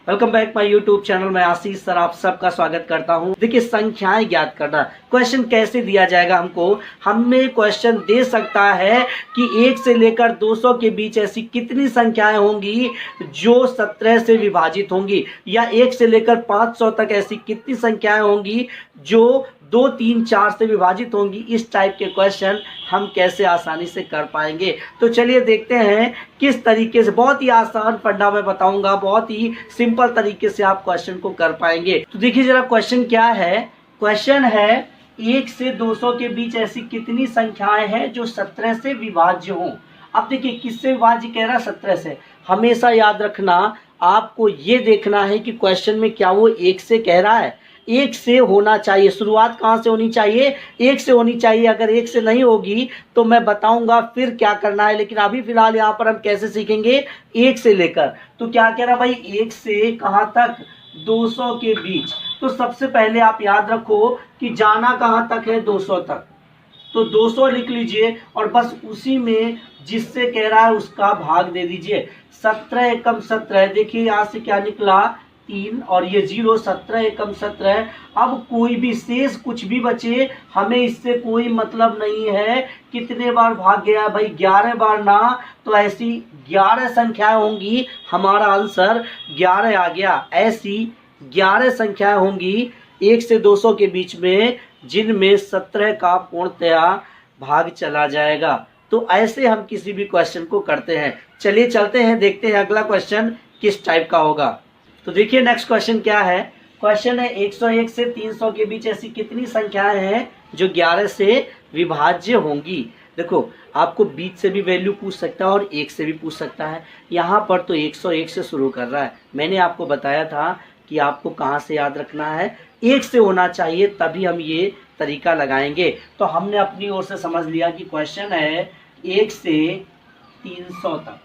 Welcome back my YouTube channel में आशीष sir आप सबका स्वागत करता हूं। देखिए संख्याएं ज्ञात करना, क्वेश्चन कैसे दिया जाएगा हमको। हमें क्वेश्चन दे सकता है कि 1 से लेकर 200 के बीच ऐसी कितनी संख्याएं होंगी जो 17 से विभाजित होंगी, या 1 से लेकर 500 तक ऐसी कितनी संख्याएं होंगी जो 2, 3, 4 से विभाजित होंगी। इस टाइप के क्वेश्चन हम कैसे आसानी से कर पाएंगे। तो चलिए देखते हैं किस तरीके से। बहुत ही आसान फंडा मैं बताऊंगा, बहुत ही सिंपल तरीके से आप क्वेश्चन को कर पाएंगे। तो देखिए जरा क्वेश्चन क्या है। क्वेश्चन है 1 से 200 के बीच ऐसी कितनी संख्याएं हैं जो 17 से विभाज्य हों। अब देखिए किससे विभाज्य कह रहा है, 17 से। हमेशा याद रखना, आपको ये देखना है कि क्वेश्चन में क्या वो 1 से कह रहा है। 1 से होना चाहिए। शुरुआत कहाँ से होनी चाहिए, 1 से होनी चाहिए। अगर 1 से नहीं होगी तो मैं बताऊंगा फिर क्या करना है, लेकिन अभी फिलहाल यहाँ पर हम कैसे सीखेंगे, 1 से लेकर। तो क्या कह रहा भाई, 1 से कहाँ तक, 200 के बीच। तो सबसे पहले आप याद रखो कि जाना कहाँ तक है, 200 तक। तो 200 लिख लीजिए और बस उसी में जिससे कह रहा है उसका भाग दे दीजिए। 17 एकम 17, देखिए यहाँ से क्या निकला, 3 और ये 0, 17 एकम 17। अब कोई भी शेष कुछ भी बचे, हमें इससे कोई मतलब नहीं है कितने बार भाग गया भाई, 11 बार ना। तो ऐसी 11 संख्याएं होंगी, हमारा आंसर 11 आ गया। ऐसी 11 संख्याएं होंगी 1 से 200 के बीच में जिनमें 17 का पूर्णतया भाग चला जाएगा। तो ऐसे हम किसी भी क्वेश्चन को करते हैं। चलिए चलते हैं, देखते हैं अगला क्वेश्चन किस टाइप का होगा। तो देखिए नेक्स्ट क्वेश्चन क्या है। क्वेश्चन है 101 से 300 के बीच ऐसी कितनी संख्याएं हैं जो 11 से विभाज्य होंगी। देखो आपको बीच से भी वैल्यू पूछ सकता है और 1 से भी पूछ सकता है। यहाँ पर तो 101 से शुरू कर रहा है। मैंने आपको बताया था कि आपको कहाँ से याद रखना है, 1 से होना चाहिए, तभी हम ये तरीका लगाएंगे। तो हमने अपनी ओर से समझ लिया कि क्वेश्चन है 1 से 300 तक,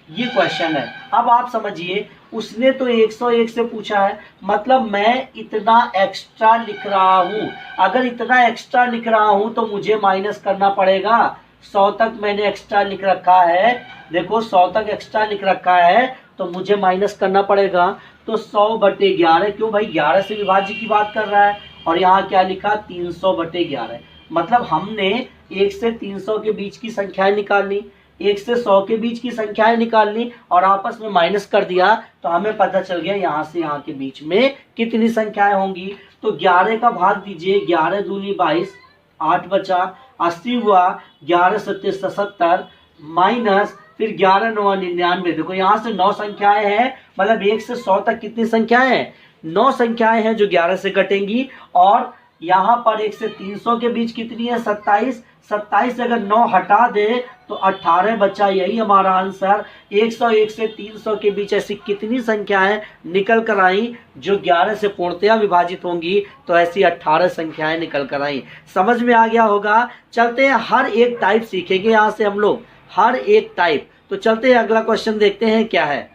ये क्वेश्चन है। अब आप समझिए, उसने तो 101 से पूछा है, मतलब मैं इतना एक्स्ट्रा लिख रहा हूँ। अगर इतना एक्स्ट्रा लिख रहा हूँ तो मुझे माइनस करना पड़ेगा। 100 तक मैंने एक्स्ट्रा लिख रखा है, देखो 100 तक एक्स्ट्रा लिख रखा है तो मुझे माइनस करना पड़ेगा। तो 100/11, क्यों भाई 11 से विभाज्य की बात कर रहा है। और यहाँ क्या लिखा, 300/11। मतलब हमने 1 से 300 के बीच की संख्याएं निकालनी, 1 से 100 के बीच की संख्याएं निकालनी और आपस में माइनस कर दिया तो हमें पता चल गया यहाँ से यहाँ के बीच में कितनी संख्याएं होंगी। तो 11 का भाग दीजिए, 11 दूनी 22, 8 बचा, 80 हुआ, 11 सत्ते 77 माइनस फिर 11 9 99। देखो यहाँ से 9 संख्याएं हैं, मतलब 1 से 100 तक कितनी संख्याएं हैं, 9 संख्याएं हैं जो 11 से कटेंगी। और यहाँ पर 1 से 300 के बीच कितनी है, 27। 27 से अगर 9 हटा दे तो 18 बचा, यही हमारा आंसर। 101 से 300 के बीच ऐसी कितनी संख्याएं निकल कर आई जो 11 से पूर्णतया विभाजित होंगी। तो ऐसी 18 संख्याएं निकल कर आई। समझ में आ गया होगा। चलते हैं, हर एक टाइप सीखेंगे यहाँ से हम लोग, हर एक टाइप। तो चलते हैं अगला क्वेश्चन देखते हैं क्या है।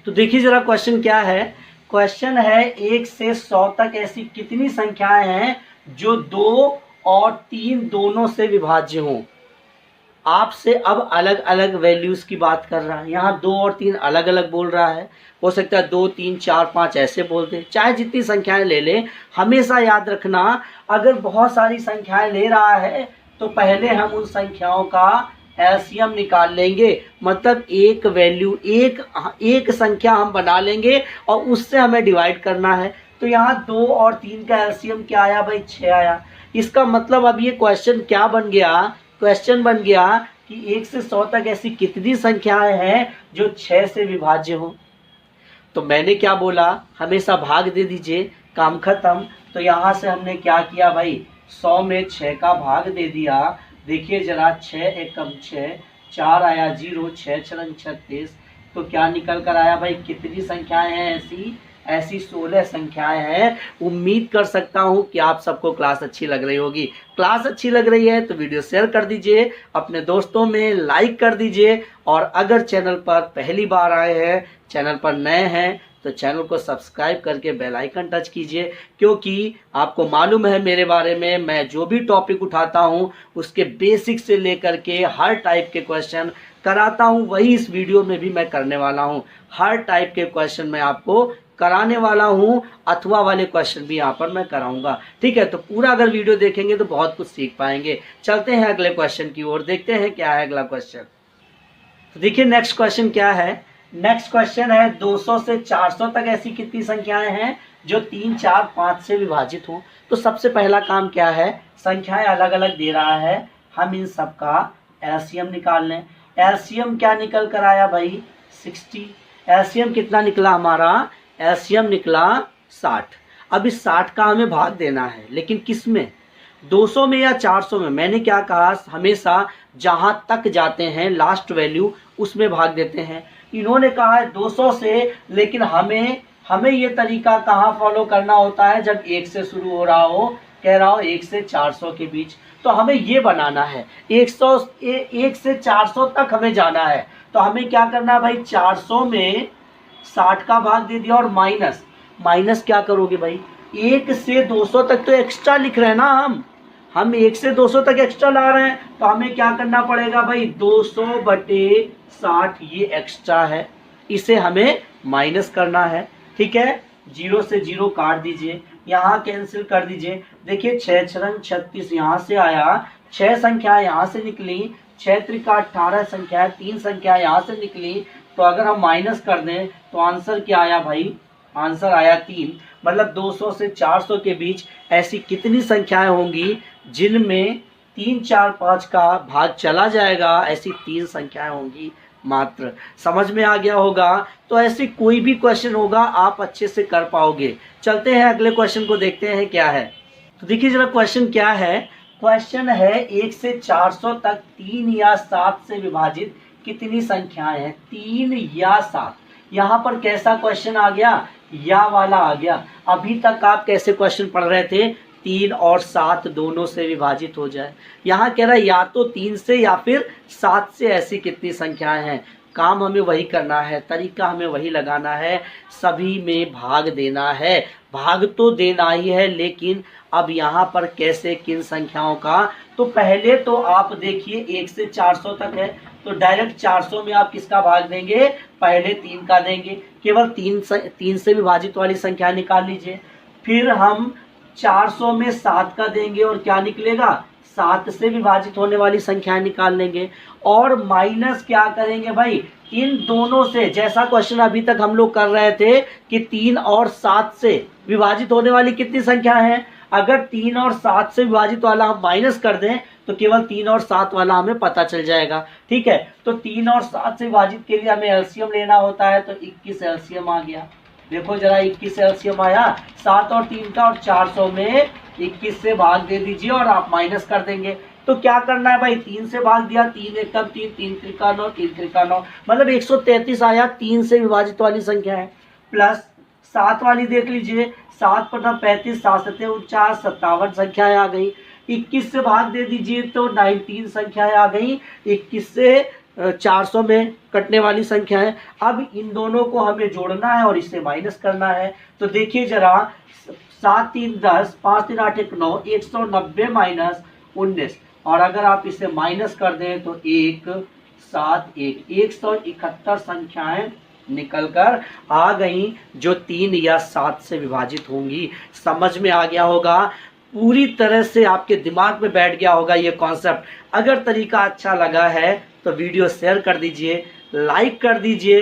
तो देखिए जरा क्वेश्चन क्या है। क्वेश्चन है 1 से 100 तक ऐसी कितनी संख्याएं हैं जो 2 और 3 दोनों से विभाज्य हों। आपसे अब अलग अलग वैल्यूज की बात कर रहा है। यहाँ 2 और 3 अलग अलग बोल रहा है। हो सकता है 2 3 4 5 ऐसे बोलते, चाहे जितनी संख्याएं ले ले। हमेशा याद रखना, अगर बहुत सारी संख्याएं ले रहा है तो पहले हम उन संख्याओं का एलसीएम निकाल लेंगे। मतलब एक वैल्यू, एक संख्या हम बना लेंगे और उससे हमें डिवाइड करना है। तो यहाँ 2 और 3 का एलसीएम क्या आया भाई, 6 आया। इसका मतलब अब ये क्वेश्चन क्या बन गया, क्वेश्चन बन गया कि 1 से 100 तक ऐसी कितनी संख्याएं हैं जो 6 से विभाज्य हो। तो मैंने क्या बोला, हमेशा भाग दे दीजिए, काम खत्म। तो यहाँ से हमने क्या किया भाई, 100 में 6 का भाग दे दिया। देखिए जरा, 6 एकम 6, 4 आया 0, 6 छरंग 36। तो क्या निकल कर आया भाई, कितनी संख्याएं हैं ऐसी 16 संख्याएं हैं। उम्मीद कर सकता हूं कि आप सबको क्लास अच्छी लग रही होगी। क्लास अच्छी लग रही है तो वीडियो शेयर कर दीजिए, अपने दोस्तों में लाइक कर दीजिए। और अगर चैनल पर पहली बार आए हैं, चैनल पर नए हैं, तो चैनल को सब्सक्राइब करके बेल आइकन टच कीजिए। क्योंकि आपको मालूम है मेरे बारे में, मैं जो भी टॉपिक उठाता हूं उसके बेसिक से लेकर के हर टाइप के क्वेश्चन कराता हूँ वही इस वीडियो में भी मैं करने वाला हूँ। हर टाइप के क्वेश्चन मैं आपको कराने वाला हूँ, अथवा वाले क्वेश्चन भी यहाँ पर मैं कराऊंगा। ठीक है, तो पूरा अगर वीडियो देखेंगे तो बहुत कुछ सीख पाएंगे। चलते हैं अगले क्वेश्चन की ओर, देखते हैं क्या है अगला क्वेश्चन। तो देखिए नेक्स्ट क्वेश्चन क्या है। नेक्स्ट क्वेश्चन है 200 से 400 तक ऐसी कितनी संख्याएं हैं जो 3, 4, 5 से विभाजित हों। तो सबसे पहला काम क्या है, संख्याएं अलग अलग दे रहा है, हम इन सब का एलसीएम निकाल लें। एलसीएम क्या निकल कर आया भाई, 60। एलसीएम कितना निकला हमारा, एलसीएम निकला 60। अब इस 60 का हमें भाग देना है, लेकिन किस में, 200 में या 400 में। मैंने क्या कहा, हमेशा जहां तक जाते हैं लास्ट वैल्यू उसमें भाग देते हैं। इन्होंने कहा है 200 से, लेकिन हमें ये तरीका कहाँ फॉलो करना होता है, जब 1 से शुरू हो रहा हो, कह रहा हो 1 से 400 के बीच, तो हमें ये बनाना है 1 से 400 तक हमें जाना है। तो हमें क्या करना है भाई, 400 में 60 का भाग दे दिया, और माइनस क्या करोगे भाई, 1 से 200 तक तो एक्स्ट्रा लिख रहे हैं ना, हम 1 से 200 तक एक्स्ट्रा ला रहे हैं, तो हमें क्या करना पड़ेगा भाई, 200/60 ये एक्स्ट्रा है, इसे हमें माइनस करना है। ठीक है, 0 से 0 काट दीजिए, यहाँ कैंसिल कर दीजिए। देखिए 6 छरंग 36 यहाँ से आया, 6 संख्या यहाँ से निकली, 6 त्रिका 18 संख्या, 3 संख्या यहाँ से निकली। तो अगर हम माइनस कर दें तो आंसर क्या आया भाई, आंसर आया 3। मतलब 200 से 400 के बीच ऐसी कितनी संख्याएं होंगी जिनमें 3, 4, 5 का भाग चला जाएगा, ऐसी 3 संख्याएं होंगी मात्र। समझ में आ गया होगा। तो ऐसे कोई भी क्वेश्चन होगा आप अच्छे से कर पाओगे। चलते हैं अगले क्वेश्चन को, देखते हैं क्या है। तो देखिए जरा क्वेश्चन क्या है। क्वेश्चन है 1 से 400 तक 3 या 7 से विभाजित कितनी संख्याएं हैं, 3 या 7। यहाँ पर कैसा क्वेश्चन आ गया, या वाला आ गया। अभी तक आप कैसे क्वेश्चन पढ़ रहे थे, 3 और 7 दोनों से विभाजित हो जाए। यहाँ कह रहा है या तो 3 से या फिर 7 से ऐसी कितनी संख्याएं हैं। काम हमें वही करना है, तरीका हमें वही लगाना है, सभी में भाग देना है। भाग तो देना ही है, लेकिन अब यहाँ पर कैसे, किन संख्याओं का। तो पहले तो आप देखिए 1 से 400 तक है, तो डायरेक्ट 400 में आप किसका भाग देंगे, पहले 3 का देंगे। केवल 3 से विभाजित वाली संख्या निकाल लीजिए। फिर हम 400 में 7 का देंगे, और क्या निकलेगा, 7 से विभाजित होने वाली संख्या निकाल लेंगे। और माइनस क्या करेंगे भाई, इन दोनों से, जैसा क्वेश्चन अभी तक हम लोग कर रहे थे कि 3 और 7 से विभाजित होने वाली कितनी संख्या है। अगर 3 और 7 से विभाजित वाला हम माइनस कर दें तो केवल 3 और 7 वाला हमें पता चल जाएगा। ठीक है, तो 3 और 7 से विभाजित के लिए हमें एलसीएम लेना होता है, तो 21 एलसीएम आ गया। देखो जरा 21 एलसीएम आया, 7 और 3 का, और 400 में 21 से भाग दे दीजिए और आप माइनस कर देंगे। तो क्या करना है भाई, 3 से भाग दिया, 3 एकम 3, 3 त्रिका 9, 3 त्रिका 9, मतलब 133 आया, 3 से विभाजित वाली संख्या है। प्लस 7 वाली देख लीजिए, 7 × 35, 7 × 49, 57 संख्याएं आ गई। 21 से भाग दे दीजिए तो 19 संख्याएं आ गई। 21 से 400 में कटने वाली संख्या है। अब इन दोनों को हमें जोड़ना है और इससे माइनस करना है। तो देखिए जरा, 7 3 10, 5 3 8 1 9, 190 माइनस 19, और अगर आप इसे माइनस कर दें तो 1 7 1, 171 संख्याएं निकल कर आ गई जो 3 या 7 से विभाजित होंगी। समझ में आ गया होगा, पूरी तरह से आपके दिमाग में बैठ गया होगा ये कॉन्सेप्ट। अगर तरीका अच्छा लगा है तो वीडियो शेयर कर दीजिए, लाइक कर दीजिए।